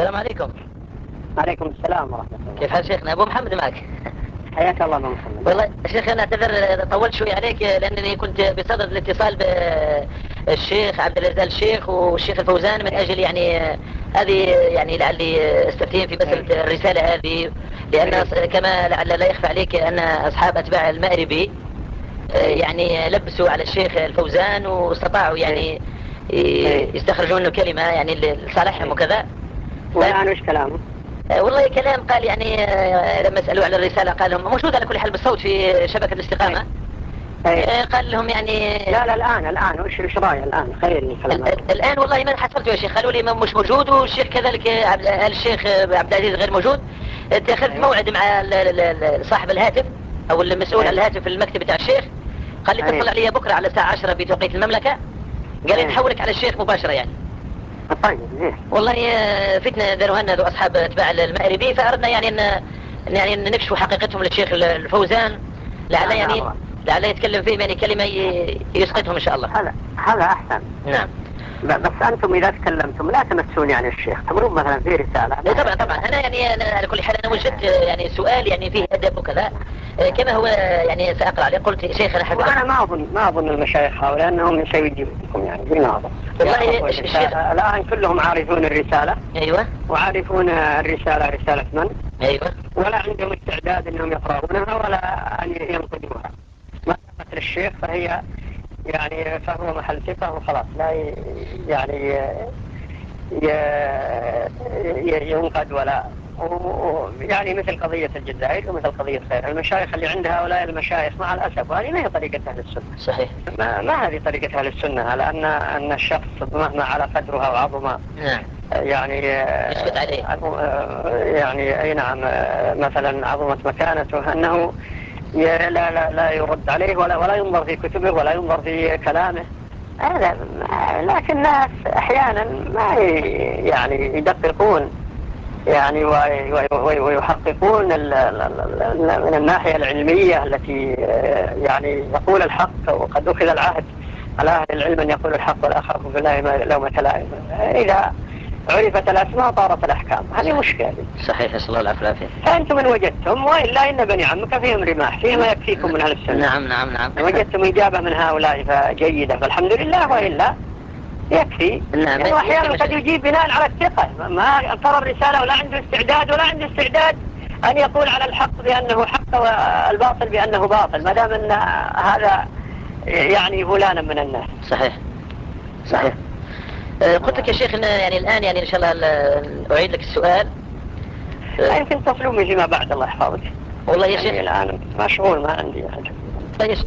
السلام عليكم. عليكم السلام ورحمة الله. كيف حال شيخنا؟ أبو محمد معك. حياك الله أبو محمد. والله شيخ أنا أعتذر طولت شوي عليك لأنني كنت بصدد الاتصال بالشيخ عبد الرزاق الشيخ والشيخ الفوزان من أجل يعني هذه يعني لعلي استفتيهم في مسألة الرسالة هذه، لأن كما لعل لا يخفى عليك أن أصحاب أتباع المأربي يعني لبسوا على الشيخ الفوزان واستطاعوا يعني يستخرجون منه كلمة يعني لصالحهم وكذا. والآن وش كلامه؟ والله كلام قال يعني لما سألوا على الرسالة قال لهم موجود على كل حال بالصوت في شبكة الاستقامة. قال لهم يعني لا الآن وش رأي الآن؟ خيرني كلام الآن والله ما حصلت يا شيخ، قالوا لي مش موجود، والشيخ كذلك الشيخ عبد العزيز غير موجود. اتخذت موعد مع صاحب الهاتف أو المسؤول عن الهاتف في المكتب بتاع الشيخ، قال لي اتصل علي بكرة على الساعة 10 بتوقيت المملكة، قال لي نحولك على الشيخ مباشرة يعني. طيب والله فتنة داروها لنا ذو أصحاب أتباع المأربي، فأردنا يعني أن نكشف حقيقتهم للشيخ الفوزان لعل يتكلم فيهم يعني كلمة يسقطهم إن شاء الله. هذا أحسن. نعم. بس أنتم إذا تكلمتم لا تمسون يعني الشيخ، تمرون مثلا في رسالة. طبعا أنا يعني على كل حال أنا وجدت يعني سؤال يعني فيه أدب وكذا كما هو يعني سأقرأ عليه. قلت شيخنا حبيبي وأنا ما أظن المشايخ هؤلاء أنهم سيجيبونكم يعني بنظر. والله الشيخ الآن كلهم عارفون الرسالة. أيوة. وعارفون الرسالة رسالة من. أيوة. ولا عندهم استعداد أنهم يقرؤونها ولا أن ينقدوها. ما مثل الشيخ فهي يعني فهو محل ثقة وخلاص لا يعني ينقد ولا يعني مثل قضية الجزائر ومثل قضية خير. المشايخ اللي عند هؤلاء المشايخ مع الأسف وهذه ما هي طريقة أهل السنة. صحيح. ما هذه طريقة أهل السنة، لأن الشخص مهما على قدرها وعظم يعني يسكت عليه. يعني أي نعم مثلا عظمت مكانته أنه لا يرد عليه ولا ينظر في كتبه ولا ينظر في كلامه. هذا لكن الناس أحيانا ما يعني يدققون يعني ويحققون من الناحية العلمية التي يعني يقول الحق، وقد أخذ العهد على أهل العلم أن يقول الحق ولا أخاف في الله لومة لائم. إذا عرفت الأسماء طارت الأحكام، هذه مشكلة. صحيح، نسأل الله العافية والعافية. فأنتم من وجدتم وإلا إن بني عمك فيهم رماح، فيهم يكفيكم من أهل السنة. نعم. وجدتم إجابة من هؤلاء فجيدة فالحمد لله، وإلا يكفي. يعني وأحيانا قد يجيب بناء على الثقة، ما قرأ الرسالة ولا عنده استعداد أن يقول على الحق بأنه حق والباطل بأنه باطل، ما دام أن هذا يعني فلانا من الناس. صحيح. قلت لك يا شيخ إن يعني الآن يعني إن شاء الله أعيد لك السؤال. يمكن تصلوني فيما بعد الله يحفظك. والله يا شيخ الآن مشغول ما عندي. طيب